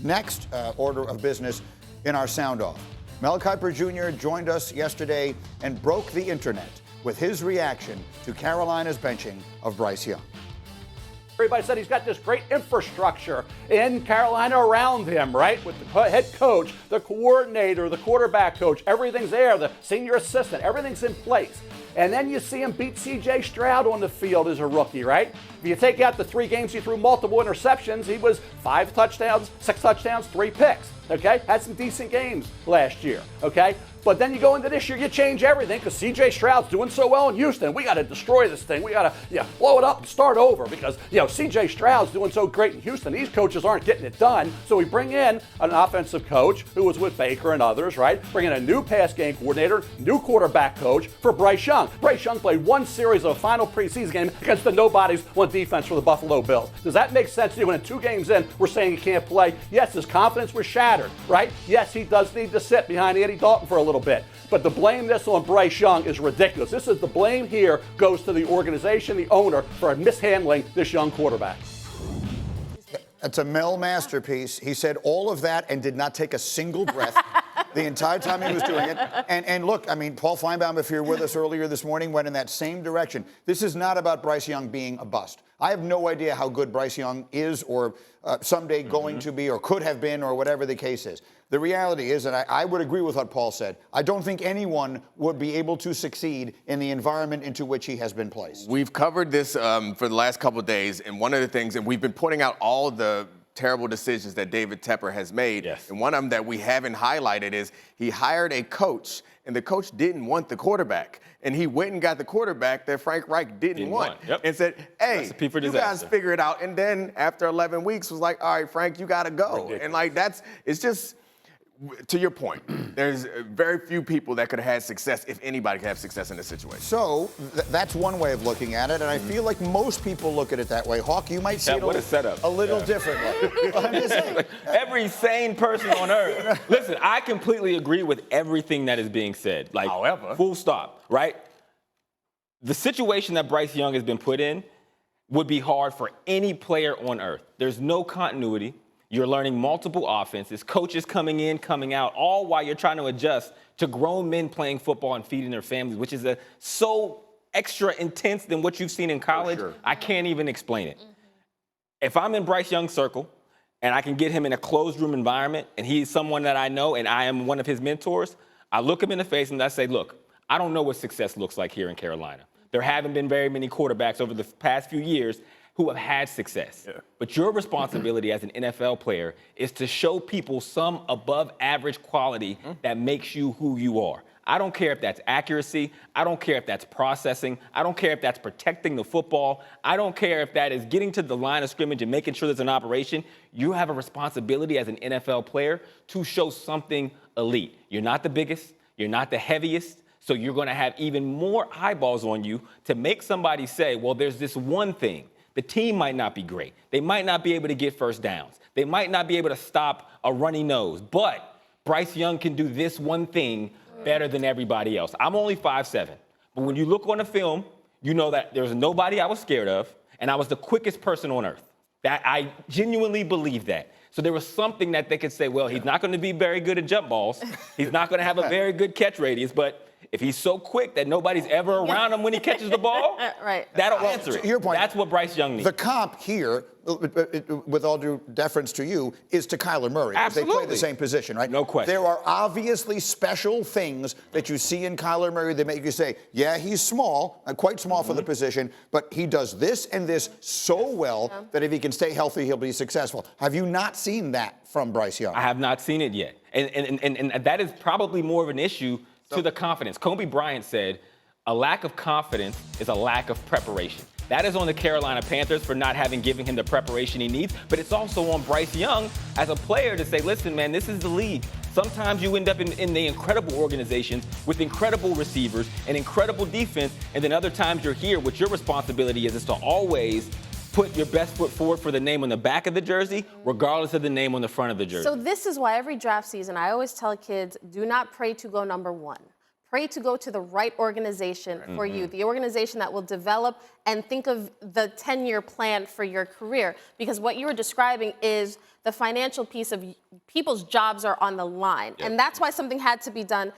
Next order of business in our sound off. Mel Kiper Jr. joined us yesterday and broke the internet with his reaction to Carolina's benching of Bryce Young. Everybody said he's got this great infrastructure in Carolina around him, right? With the head coach, the coordinator, the quarterback coach, everything's there, the senior assistant, everything's in place. And then you see him beat C.J. Stroud on the field as a rookie, right? If you take out the 3 games he threw multiple interceptions, he was 5 touchdowns, 6 touchdowns, 3 picks, okay? Had some decent games last year, okay? But then you go into this year, you change everything because C.J. Stroud's doing so well in Houston. We got to destroy this thing. We got to blow it up and start over because, C.J. Stroud's doing so great in Houston. These coaches aren't getting it done. So we bring in an offensive coach who was with Baker and others, right? Bring in a new pass game coordinator, new quarterback coach for Bryce Young. Bryce Young played 1 series of a final preseason game against the nobodies on defense for the Buffalo Bills. Does that make sense to you when in 2 games in, we're saying he can't play? Yes, his confidence was shattered, right? Yes, he does need to sit behind Andy Dalton for a little bit. But to blame this on Bryce Young is ridiculous. This is the blame here goes to the organization, the owner, for mishandling this young quarterback. That's a Mel masterpiece. He said all of that and did not take a single breath the entire time he was doing it. And look, I mean, Paul Feinbaum, if you were with us earlier this morning, went in that same direction. This is not about Bryce Young being a bust. I have no idea how good Bryce Young is or someday going to be or could have been or whatever the case is. The reality is, and I would agree with what Paul said, I don't think anyone would be able to succeed in the environment into which he has been placed. We've covered this for the last couple of days, and one of the things, and we've been pointing out all the terrible decisions that David Tepper has made. Yes. And one of them that we haven't highlighted is he hired a coach, and the coach didn't want the quarterback. And he went and got the quarterback that Frank Reich didn't want. Yep. And said, hey, Recipe for you disaster. guys figure it out. And then after 11 weeks was like, all right, Frank, you got to go. Ridiculous. And it's just, to your point, there's very few people that could have had success, if anybody could have success in this situation. So that's one way of looking at it, and I feel like most people look at it that way. Hawk, you might see it a little differently. I'm just saying. Every sane person on earth. Listen, I completely agree with everything that is being said. However, full stop, right? The situation that Bryce Young has been put in would be hard for any player on earth. There's no continuity. You're learning multiple offenses, coaches coming in, coming out, all while you're trying to adjust to grown men playing football and feeding their families, which is so extra intense than what you've seen in college. Sure. I can't even explain it. If I'm in Bryce Young's circle and I can get him in a closed room environment and he's someone that I know and I am one of his mentors, I look him in the face and I say, look, I don't know what success looks like here in Carolina. There haven't been very many quarterbacks over the past few years who have had success. Yeah. But your responsibility as an NFL player is to show people some above average quality that makes you who you are. I don't care if that's accuracy. I don't care if that's processing. I don't care if that's protecting the football. I don't care if that is getting to the line of scrimmage and making sure there's an operation. You have a responsibility as an NFL player to show something elite. You're not the biggest. You're not the heaviest. So you're going to have even more eyeballs on you to make somebody say, well, there's this one thing. The team might not be great. They might not be able to get first downs. They might not be able to stop a runny nose. But Bryce Young can do this one thing better than everybody else. I'm only 5'7". But when you look on the film, you know that there's nobody I was scared of, and I was the quickest person on earth. That I genuinely believe that. So there was something that they could say, well, he's not going to be very good at jump balls. He's not going to have a very good catch radius, but if he's so quick that nobody's ever around him when he catches the ball, that'll answer it. To your point, that's what Bryce Young needs. The comp here, with all due deference to you, is to Kyler Murray. Absolutely. They play the same position, right? No question. There are obviously special things that you see in Kyler Murray that make you say, yeah, he's small, quite small for the position, but he does this and this so well that if he can stay healthy, he'll be successful. Have you not seen that from Bryce Young? I have not seen it yet. And that is probably more of an issue to the confidence. Kobe Bryant said, a lack of confidence is a lack of preparation. That is on the Carolina Panthers for not having given him the preparation he needs, but it's also on Bryce Young as a player to say, listen, man, this is the league. Sometimes you end up in the incredible organizations with incredible receivers and incredible defense, and then other times you're here. What your responsibility is to always put your best foot forward for the name on the back of the jersey, regardless of the name on the front of the jersey. So this is why every draft season I always tell kids, do not pray to go number 1. pray to go to the right organization for you, the organization that will develop and think of the 10-year plan for your career. Because what you were describing is the financial piece of people's jobs are on the line. And that's why something had to be done.